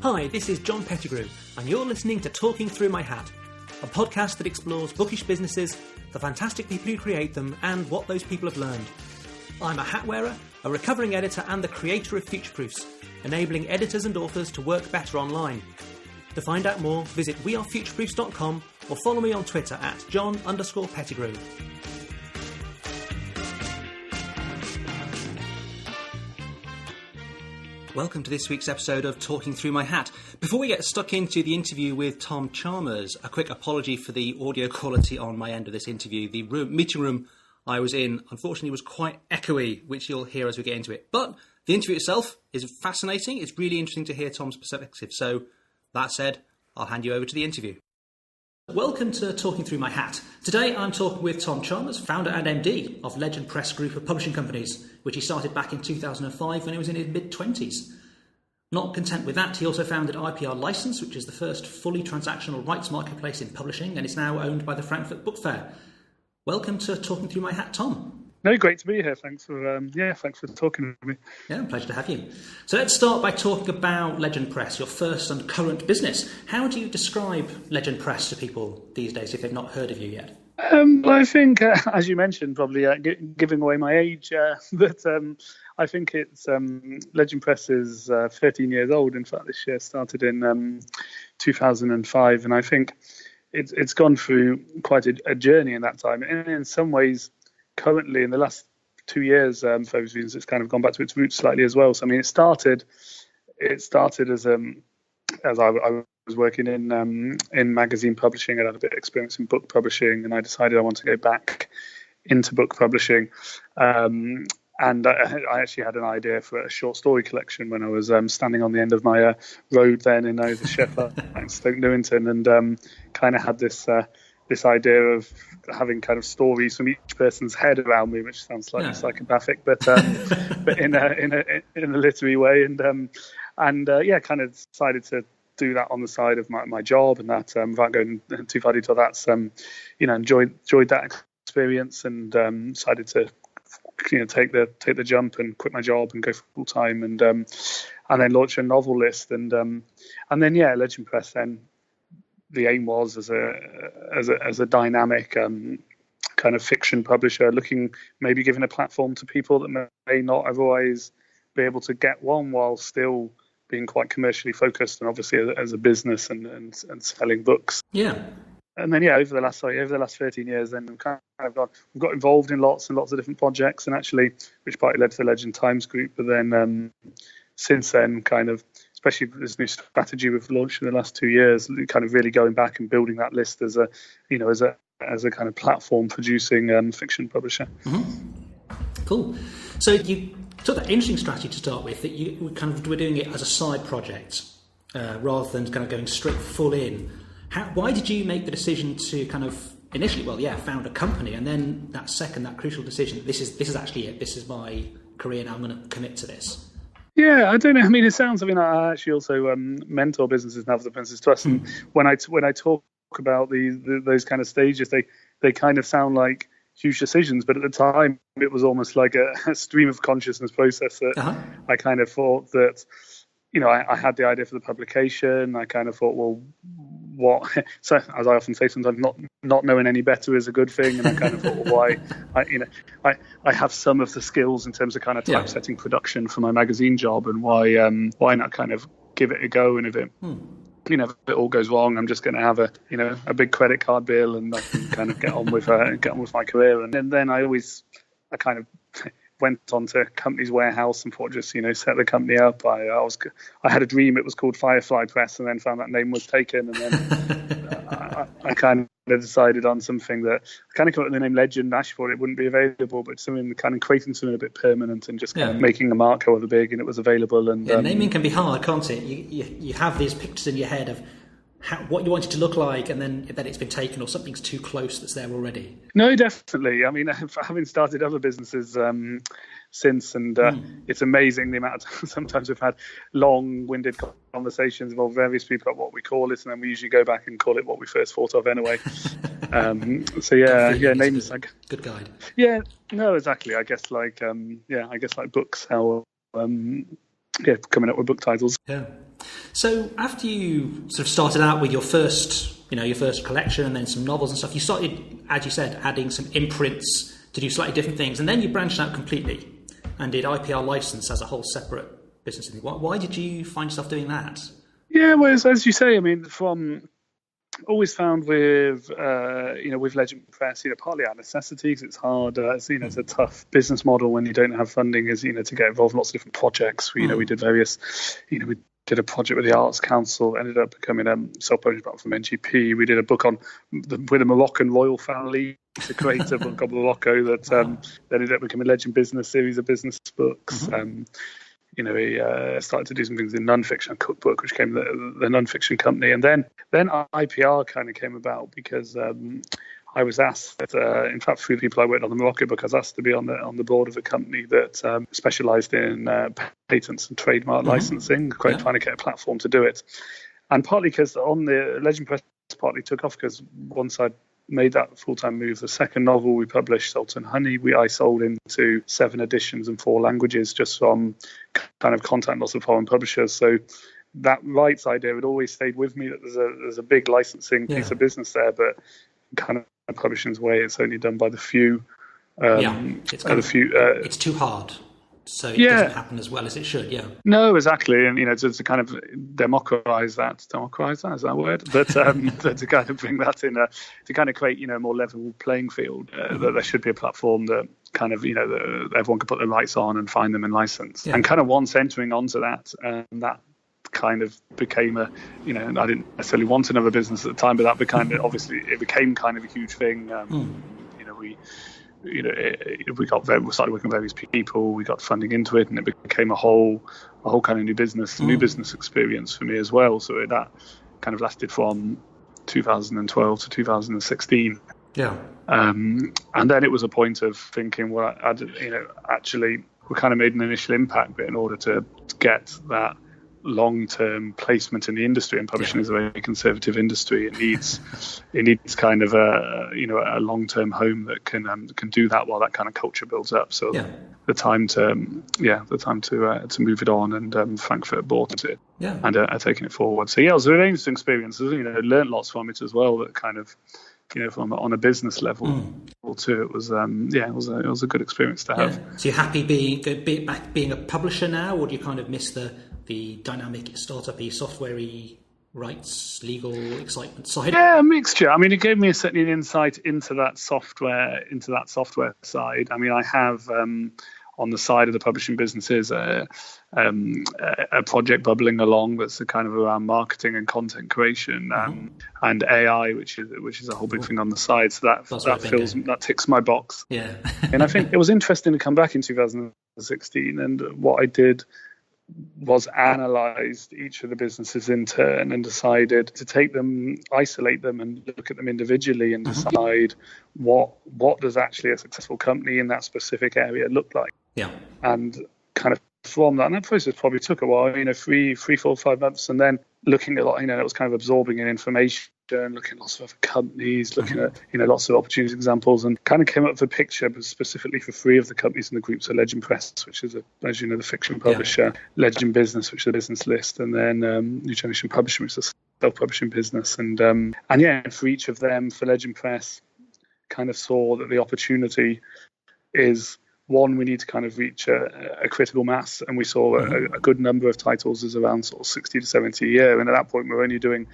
Hi, this is John Pettigrew, and you're listening to Talking Through My Hat, a podcast that explores bookish businesses, the fantastic people who create them, and what those people have learned. I'm a hat wearer, a recovering editor, and the creator of Futureproofs, enabling editors and authors to work better online. To find out more, visit wearefutureproofs.com or follow me on Twitter at John_Pettigrew. Welcome to this week's episode of Talking Through My Hat. Before we get stuck into the interview with Tom Chalmers, a quick apology for the audio quality on my end of this interview. The meeting room I was in, unfortunately, was quite echoey, which you'll hear as we get into it. But the interview itself is fascinating. It's really interesting to hear Tom's perspective. So, that said, I'll hand you over to the interview. Welcome to Talking Through My Hat. Today I'm talking with Tom Chalmers, founder and MD of Legend Press Group of publishing companies, which he started back in 2005 when he was in his mid-20s. Not content with that, he also founded IPR License, which is the first fully transactional rights marketplace in publishing and is now owned by the Frankfurt Book Fair. Welcome to Talking Through My Hat, Tom. No, great to be here. Thanks for talking to me. Yeah, pleasure to have you. So let's start by talking about Legend Press, your first and current business. How do you describe Legend Press to people these days if they've not heard of you yet? I think, as you mentioned, probably giving away my age, but I think it's Legend Press is 13 years old. In fact, this year started in 2005, and I think it's gone through quite a journey in that time. And in some ways, currently in the last 2 years, for those reasons, it's kind of gone back to its roots slightly as well. So I mean, it started as I was working in magazine publishing. I had a bit of experience in book publishing, and I decided I wanted to go back into book publishing. And I actually had an idea for a short story collection when I was standing on the end of my road then in the Sheffield in Stoke Newington, and kind of had this idea of having kind of stories from each person's head around me, which sounds slightly psychopathic, but in a literary way, and kind of decided to do that on the side of my job, and that without going too far into that, enjoyed that experience, and decided to take the jump and quit my job and go full time, and then launch a novel list, and then Legend Press then. The aim was as a dynamic kind of fiction publisher, maybe giving a platform to people that may not otherwise be able to get one, while still being quite commercially focused, and obviously as a business and selling books. Yeah. And then over the last 13 years, then we've got involved in lots and lots of different projects, and actually, which partly led to the Legend Times Group. But then since then, kind of, especially this new strategy we've launched in the last 2 years, kind of really going back and building that list as a kind of platform producing fiction publisher. Mm-hmm. Cool. So you took that interesting strategy to start with, that you kind of were doing it as a side project rather than kind of going straight full in. Why did you make the decision to kind of initially, found a company, and then that crucial decision that this is actually it, this is my career now, I'm going to commit to this? Yeah, I don't know. I mean, it sounds. I mean, I actually also mentor businesses and have the business to us. And when I talk about those kind of stages, they kind of sound like huge decisions. But at the time, it was almost like a stream of consciousness process that I kind of thought that, I had the idea for the publication. I kind of thought, well, what? So as I often say, sometimes not knowing any better is a good thing. And I kind of thought, well, why? I have some of the skills in terms of kind of typesetting production for my magazine job, and why not kind of give it a go? And if it if it all goes wrong, I'm just going to have a big credit card bill, and I can kind of get on with my career. And then I kind of went onto a company's warehouse and thought, just set the company up. I had a dream. It was called Firefly Press, and then found that name was taken, and then I kind of decided on something that I kind of came up with the name Legend. I thought it wouldn't be available, but something kind of creating something a bit permanent and just kind of making a mark however big, and it was available. And naming can be hard, can't it? You have these pictures in your head of what you want it to look like, and then that it's been taken, or something's too close that's there already. No, definitely. I mean, having started other businesses since, and it's amazing the amount of time sometimes we've had long-winded conversations involving various people about what we call it, and then we usually go back and call it what we first thought of anyway. Names like good guide. Yeah, no, exactly. I guess like books, how coming up with book titles. Yeah. So after you sort of started out with your first collection and then some novels and stuff, you started, as you said, adding some imprints to do slightly different things, and then you branched out completely and did IPR license as a whole separate business. Why did you find yourself doing that? Yeah, well, as you say, I mean, always found with with Legend Press, partly out of necessity because it's hard. It's a tough business model when you don't have funding. To get involved in lots of different projects. We did various, we did a project with the Arts Council, ended up becoming a self-published book from NGP. We did a book with a Moroccan royal family to create a book on Morocco that ended up becoming a Legend Business series of business books. We started to do some things in non-fiction, a cookbook, which became the non-fiction company. And then IPR kind of came about because I was asked, in fact, through the people I worked on the Morocco book, I was asked to be on the board of a company that specialised in patents and trademark licensing, trying to get a platform to do it. And partly because on the Legend Press partly took off because once I'd made that full-time move. The second novel we published, Salt and Honey, I sold into 7 editions in 4 languages just from kind of contact lots of foreign publishers. So that rights idea had always stayed with me, that there's a big licensing piece of business there, but kind of publishing's way, it's only done by the few. It's too hard. So it doesn't happen as well as it should, No, exactly. And, to kind of democratize that, is that a word? But to kind of bring that in, to kind of create, a more level playing field, that there should be a platform that kind of, that everyone can put their rights on and find them and license. And kind of once entering onto that, that kind of became I didn't necessarily want another business at the time, but that became, obviously, it became kind of a huge thing. We started working with various people, we got funding into it, and it became a whole kind of new business experience for me as well. So that kind of lasted from 2012 to 2016. And then it was a point of thinking, well, actually we kind of made an initial impact, but in order to get that long-term placement in the industry, and publishing is a very conservative industry, it needs kind of a long-term home that can do that while that kind of culture builds up. So the time to move it on, and Frankfurt bought it and are taking it forward. So it was a very interesting experience. Learned lots from it as well, that kind of from on a business level too. It was it was a good experience to have. So you're happy being a publisher now, or do you kind of miss the dynamic startup-y, software-y, rights, legal excitement side? Yeah, a mixture. I mean, it gave me a certain insight into that software side. I mean, I have on the side of the publishing businesses a project bubbling along that's a kind of around marketing and content creation, and AI, which is a whole big thing on the side. So that ticks my box. Yeah. And I think it was interesting to come back in 2016, and what I did was analysed each of the businesses in turn and decided to take them, isolate them, and look at them individually and decide what does actually a successful company in that specific area look like. And kind of from that, and that process probably took a while, 3, 4, 5 months, and then looking at it was kind of absorbing in information, looking at lots of other companies, looking at lots of opportunity examples, and kind of came up with a picture, but specifically for 3 of the companies in the group. So Legend Press, which is as the fiction publisher, Legend Business, which is the business list, and then New Generation Publishing, which is a self-publishing business. And for each of them, for Legend Press, kind of saw that the opportunity is, one, we need to kind of reach a critical mass, and we saw a good number of titles is around sort of 60 to 70 a year, and at that point we're only doing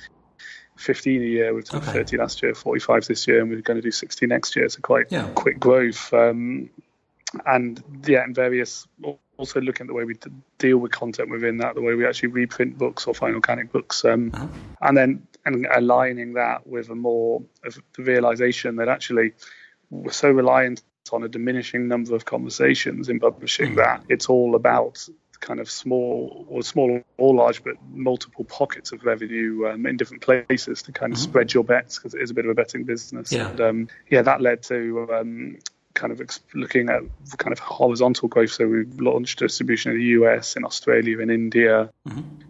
15 a year. We've done 30 last year, 45 this year, and we're going to do 60 next year. So quite quick growth, and various, also looking at the way we deal with content within that, the way we actually reprint books or find organic books, and aligning that with a more of the realization that actually we're so reliant on a diminishing number of conversations in publishing that it's all about kind of small or large, but multiple pockets of revenue in different places to kind of spread your bets, because it is a bit of a betting business. And that led to kind of looking at kind of horizontal growth. So we launched distribution in the US, in Australia, in India,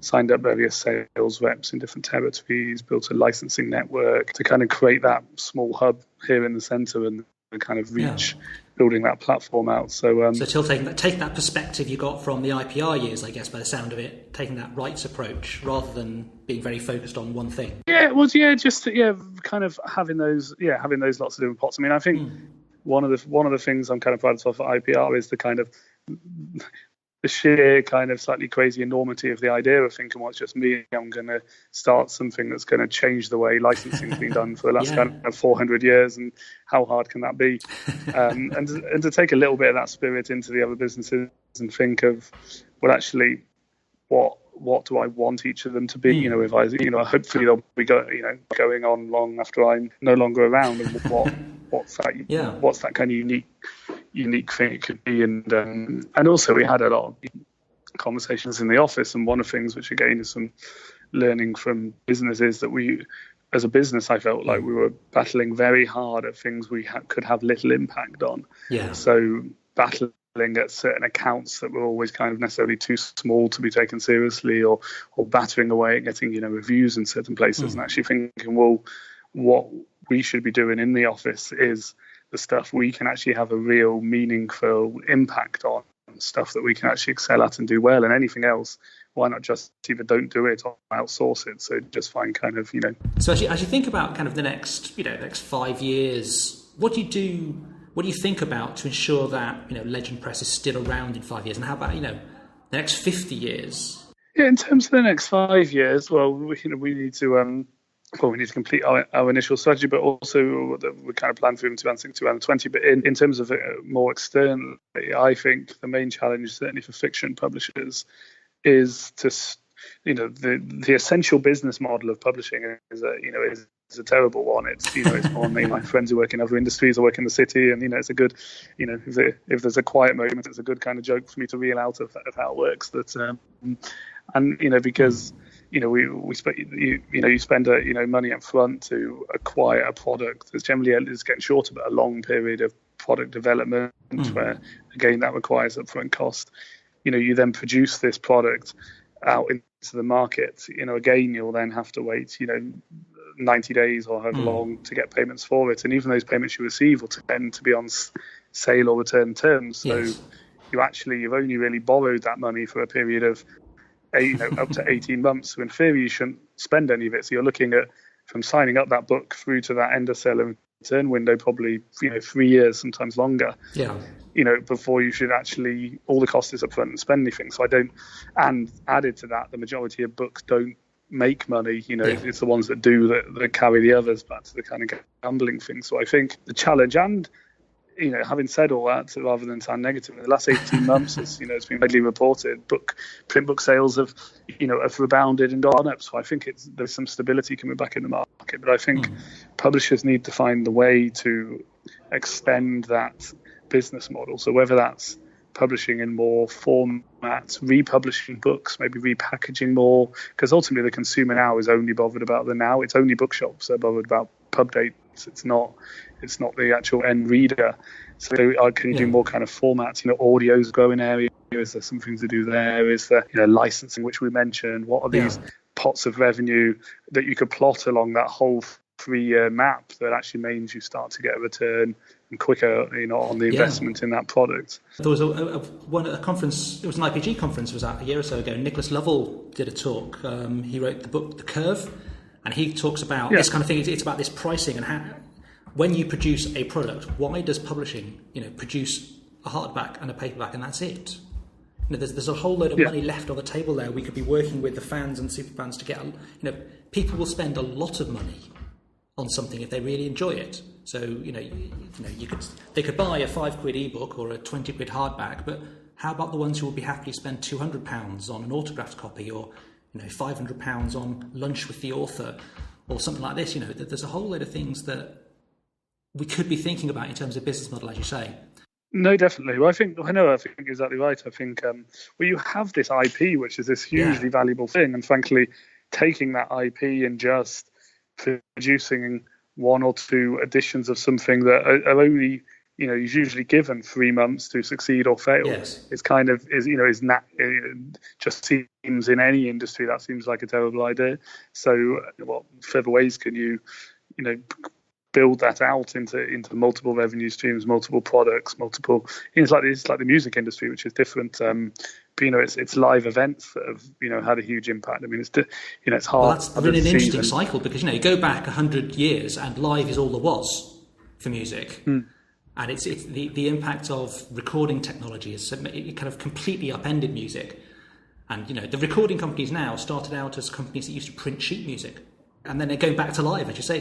signed up various sales reps in different territories, built a licensing network to kind of create that small hub here in the centre, and kind of reach building that platform out. So still taking that perspective you got from the IPR years, I guess, by the sound of it, taking that rights approach rather than being very focused on one thing. Yeah, it was kind of having those lots of different pots. I mean, I think one of the things I'm kind of proud of at IPR is the sheer kind of slightly crazy enormity of the idea of thinking, well, it's just me, I'm going to start something that's going to change the way licensing's been done for the last kind of 400 years, and how hard can that be? And to take a little bit of that spirit into the other businesses and think of, well, actually, what do I want each of them to be? If I, hopefully they'll be going on long after I'm no longer around, and what's that kind of unique thing it could be. And also we had a lot of conversations in the office, and one of the things which again is some learning from businesses that we, as a business, I felt like we were battling very hard at things we could have little impact on. So battling at certain accounts that were always kind of necessarily too small to be taken seriously, or battering away at getting reviews in certain places, and actually thinking, well, what we should be doing in the office is the stuff we can actually have a real meaningful impact on, stuff that we can actually excel at and do well, and anything else, why not just either don't do it or outsource it? So just find kind of, So as you think about kind of the next 5 years, what do you think about to ensure that, Legend Press is still around in 5 years? And how about, the next 50 years? Yeah, in terms of the next 5 years, well, we need to we need to complete our initial strategy, but also we kind of plan for 2020. But in terms of more externally, I think the main challenge, certainly for fiction publishers, is to, the essential business model of publishing is a terrible one. It's it's more me. My friends who work in other industries or work in the city, and it's a good, if there's a quiet moment, it's a good kind of joke for me to reel out of how it works. That because we spend you spend money up front to acquire a product. There's generally it's getting shorter, but a long period of product development where again that requires upfront cost. You then produce this product out into the market. Again, you'll then have to wait 90 days or however long to get payments for it, and even those payments you receive will tend to be on sale or return terms. So you've only really borrowed that money for a period of up to 18 months. So in theory, you shouldn't spend any of it. So you're looking at, from signing up that book through to that end of sale and return window, probably 3 years, sometimes longer. Before you should actually, all the cost is up front and spend anything. So and added to that, the majority of books don't make money. It's the ones that do that carry the others back to the kind of gambling thing. So I think the challenge, and having said all that, rather than sound negative, in the last 18 months, it's been widely reported, print book sales have rebounded and gone up. So I think there's some stability coming back in the market. But I think publishers need to find the way to extend that business model. So whether that's publishing in more formats, republishing books, maybe repackaging more, because ultimately the consumer now is only bothered about the now. It's only bookshops that are bothered about pub dates. It's not the actual end reader. So can you do more kind of formats? Audio's growing area. Is there something to do there? Is there licensing, which we mentioned? What are these pots of revenue that you could plot along that whole 3-year map that actually means you start to get a return and quicker on the investment in that product? There was a conference, it was an IPG conference, was that a year or so ago. Nicholas Lovell did a talk. He wrote the book The Curve, and he talks about this kind of thing. It's about this pricing and how, when you produce a product, why does publishing produce a hardback and a paperback and that's it? There's a whole load of money left on the table there. We could be working with the fans and superfans to get people will spend a lot of money on something if they really enjoy it. So they could buy a £5 ebook or a £20 hardback, but how about the ones who will be happy to spend £200 on an autographed copy, or £500 on lunch with the author, or something like this? There's a whole load of things that we could be thinking about in terms of business model, as you say. No, definitely. Well, I think you're exactly right. I think you have this IP, which is this hugely valuable thing, and frankly, taking that IP and just producing 1 or 2 editions of something that are only is usually given 3 months to succeed or fail. It's kind of just seems in any industry that seems like a terrible idea. So what further ways can you build that out into multiple revenue streams, multiple products, multiple. It's like the music industry, which is different. But it's live events that have had a huge impact. I mean, it's hard. Well, that's really an interesting cycle because you go back 100 years and live is all there was for music, and it's the impact of recording technology is it kind of completely upended music. And the recording companies now started out as companies that used to print sheet music, and then they're going back to live. As you say,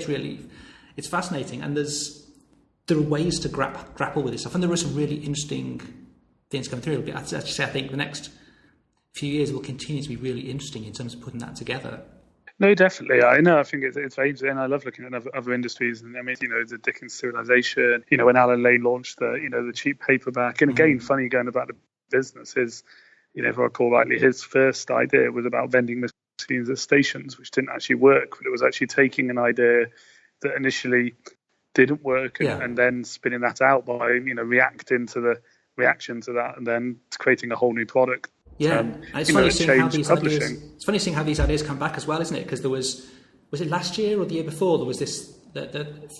it's fascinating, and there are ways to grapple with this stuff, and there are some really interesting things coming through. I think the next few years will continue to be really interesting in terms of putting that together. No, definitely. I know. I think it's very interesting. I love looking at other industries, and I mean, the Dickens serialization. When Alan Lane launched the cheap paperback, and again, funny going about the business is, if I recall rightly, his first idea was about vending machines at stations, which didn't actually work, but it was actually taking an idea that initially didn't work and then spinning that out by reacting to the reaction to that and then creating a whole new product. It's funny seeing how these ideas come back as well, isn't it? Because there was it last year or the year before, there was this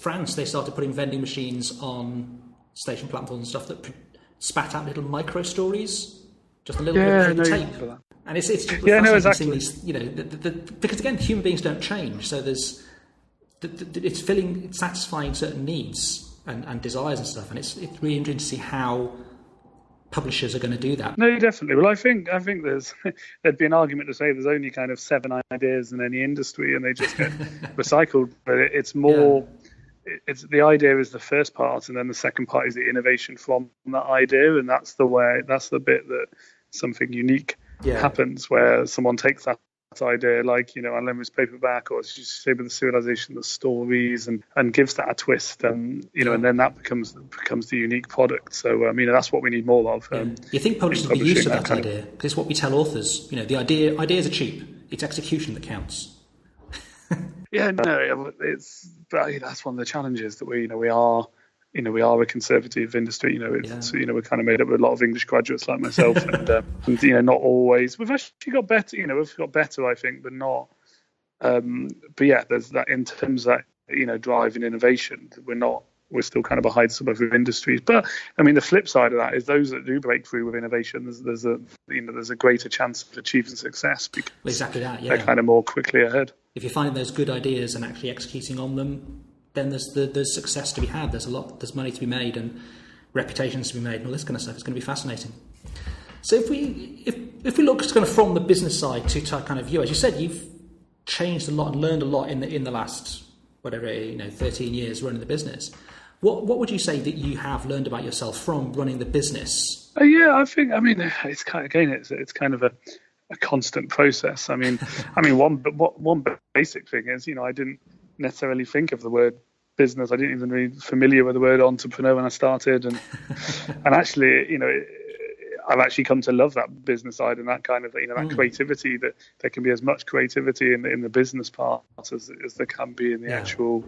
France, they started putting vending machines on station platforms and stuff that spat out little micro stories, just a little bit of tape. And it's just exactly. These, because again, human beings don't change, so there's it's satisfying certain needs and desires and stuff, and it's really interesting to see how publishers are going to do that. No, definitely. Well, I think there'd be an argument to say there's only kind of 7 ideas in any industry, and they just get recycled. But it's more, it's the idea is the first part, and then the second part is the innovation from that idea, and that's the bit that something unique happens, where someone takes that idea, like Alan Lemon's paperback, or as you say with the serialization, the stories, and gives that a twist, and then that becomes the unique product. So that's what we need more of. You think publishers would be used to that idea, because it's what we tell authors. The ideas are cheap; it's execution that counts. That's one of the challenges that we are. We are a conservative industry. We're kind of made up of a lot of English graduates like myself, and not always. We've actually got better. We've got better, I think, but not. There's that in terms of that, driving innovation. We're still kind of behind some other industries. But I mean, the flip side of that is those that do break through with innovation. There's a greater chance of achieving success because exactly that. They're kind of more quickly ahead. If you're finding those good ideas and actually executing on them, then there's success to be had. There's money to be made and reputations to be made and all this kind of stuff. It's going to be fascinating. So if we look kind of from the business side to kind of you, as you said, you've changed a lot and learned a lot in the last 13 years running the business. What would you say that you have learned about yourself from running the business? It's kind of a constant process. One basic thing is, I didn't necessarily think of the word business. I didn't even really familiar with the word entrepreneur when I started, and actually, I've actually come to love that business side and that kind of that creativity. That there can be as much creativity in the business part as there can be in the actual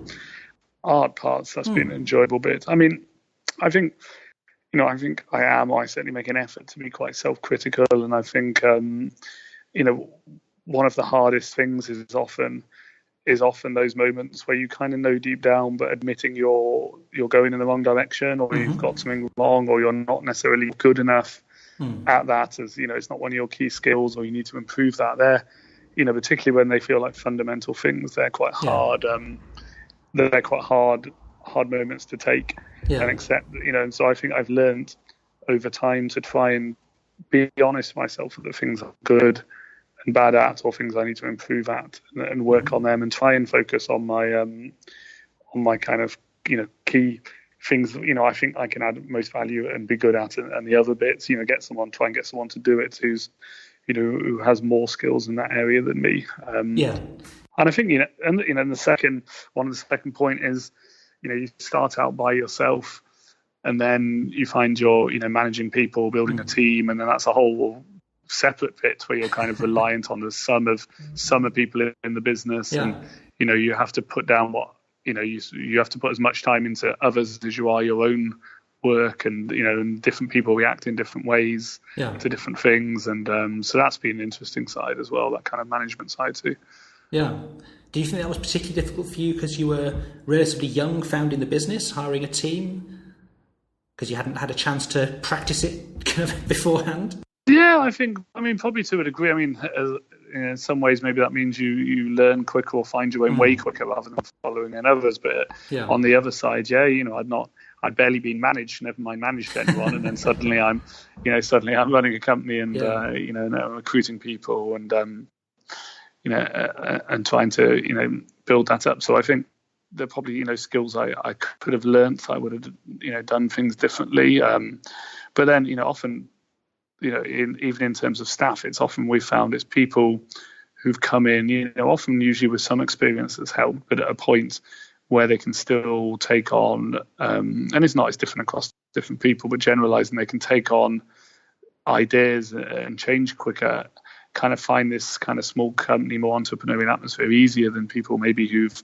art parts. That's been an enjoyable bit. I think I certainly make an effort to be quite self-critical, and I think one of the hardest things is often those moments where you kind of know deep down, but admitting you're going in the wrong direction, or you've got something wrong, or you're not necessarily good enough at that, as it's not one of your key skills, or you need to improve that. Particularly when they feel like fundamental things, they're quite hard. They're quite hard moments to take and accept. And so I think I've learned over time to try and be honest with myself with the things I'm good and bad at, or things I need to improve at, and work on them, and try and focus on my kind of key things that I think I can add most value and be good at, and the other bits try and get someone to do it who has more skills in that area than me. And I think the second point is you start out by yourself, and then you find you're managing people, building a team, and then that's a whole separate bit where you're kind of reliant on the sum of people in the business, and you have to put down what you have to put as much time into others as you are your own work, and and different people react in different ways to different things, and so that's been an interesting side as well, that kind of management side too. Yeah. Do you think that was particularly difficult for you because you were relatively young, founding the business, hiring a team, because you hadn't had a chance to practice it kind of beforehand? Yeah, I mean, probably to a degree. I mean, in some ways, maybe that means you learn quicker or find your own way quicker rather than following in others. But on the other side, I'd barely been managed, never mind managed anyone, and then suddenly I'm running a company and recruiting people and and trying to build that up. So I think there are probably skills I could have learnt. I would have done things differently. But then often. Even in terms of staff, it's often we've found it's people who've come in, often usually with some experience that's helped, but at a point where they can still take on, and it's not as different across different people, but generalizing, they can take on ideas and change quicker, kind of find this kind of small company, more entrepreneurial atmosphere easier than people maybe who've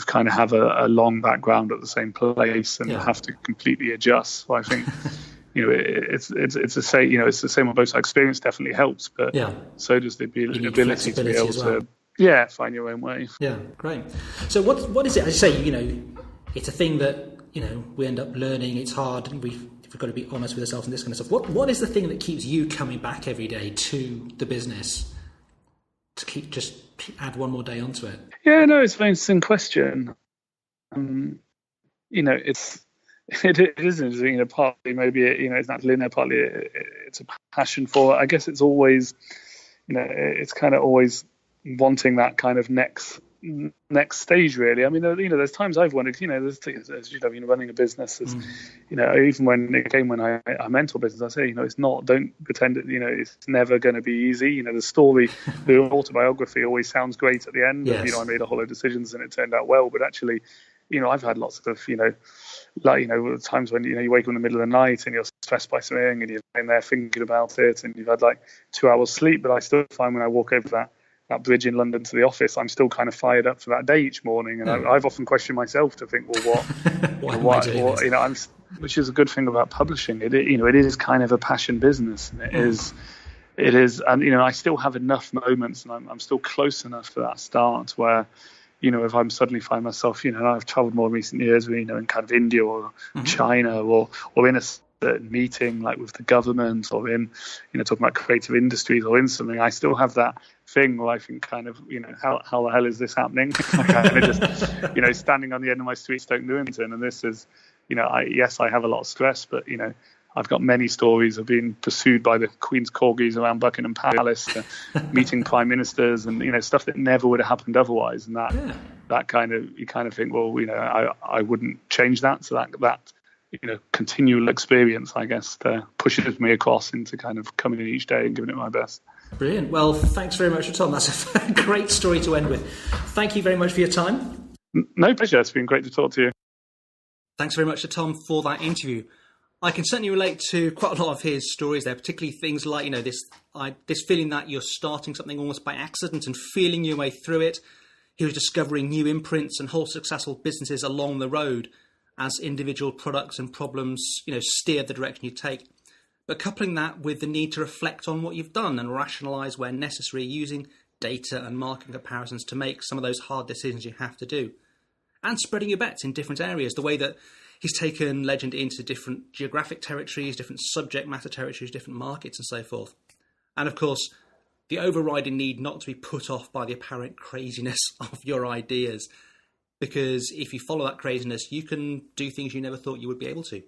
kind of have a long background at the same place and have to completely adjust. So I think. It's the same. It's the same on both sides. Experience definitely helps, but so does the ability to be able to find your own way. Yeah, great. So what is it? As you say, it's a thing that we end up learning. It's hard, and we've got to be honest with ourselves and this kind of stuff. What is the thing that keeps you coming back every day to the business to add one more day onto it? Yeah, no, it's a very interesting question. It isn't, partly maybe, it's not linear, partly it's a passion for it. I guess it's always, it's kind of always wanting that kind of next stage, really. I mean, there's times I've wondered, running a business, even when I mentor business, I say, don't pretend that, it's never going to be easy. The story, the autobiography always sounds great at the end. Yes. I made a whole lot of decisions and it turned out well, but actually, I've had lots of, times when, you wake up in the middle of the night and you're stressed by something and you're in there thinking about it and you've had 2 hours sleep. But I still find when I walk over that bridge in London to the office, I'm still kind of fired up for that day each morning. And I've often questioned myself to think, well, which is a good thing about publishing. It is kind of a passion business. And it is. And, I still have enough moments and I'm still close enough to that start where, if I'm suddenly find myself, I've traveled more in recent years, in kind of India or China or in a certain meeting like with the government or in, talking about creative industries or in something, I still have that thing where I think kind of, how the hell is this happening? I kind of just, standing on the end of my street, Stoke Newington, and this is, I have a lot of stress, but, I've got many stories of being pursued by the Queen's corgis around Buckingham Palace, meeting prime ministers, and stuff that never would have happened otherwise. And that kind of, you kind of think, well, I wouldn't change that. So that continual experience, I guess, pushes me across into kind of coming in each day and giving it my best. Brilliant. Well, thanks very much for Tom. That's a great story to end with. Thank you very much for your time. No pleasure. It's been great to talk to you. Thanks very much to Tom for that interview. I can certainly relate to quite a lot of his stories there, particularly things like, this feeling that you're starting something almost by accident and feeling your way through it. He was discovering new imprints and whole successful businesses along the road as individual products and problems, steer the direction you take. But coupling that with the need to reflect on what you've done and rationalise where necessary, using data and market comparisons to make some of those hard decisions you have to do. And spreading your bets in different areas, the way that he's taken Legend into different geographic territories, different subject matter territories, different markets and so forth. And of course, the overriding need not to be put off by the apparent craziness of your ideas. Because if you follow that craziness, you can do things you never thought you would be able to.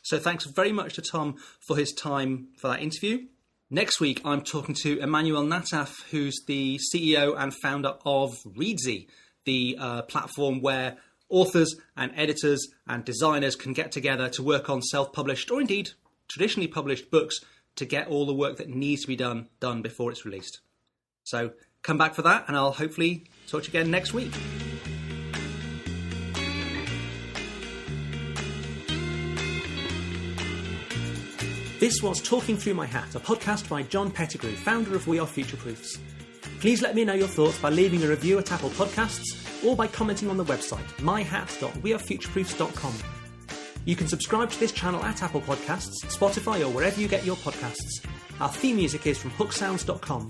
So thanks very much to Tom for his time for that interview. Next week, I'm talking to Emmanuel Nataf, who's the CEO and founder of Readsy, the platform where authors and editors and designers can get together to work on self-published or indeed traditionally published books to get all the work that needs to be done before it's released. So come back for that and I'll hopefully talk to you again next week. This was Talking Through My Hat, a podcast by John Pettigrew, founder of We Are Future Proofs. Please let me know your thoughts by leaving a review at Apple Podcasts or by commenting on the website, myhat.wearefutureproofs.com. You can subscribe to this channel at Apple Podcasts, Spotify or wherever you get your podcasts. Our theme music is from hooksounds.com.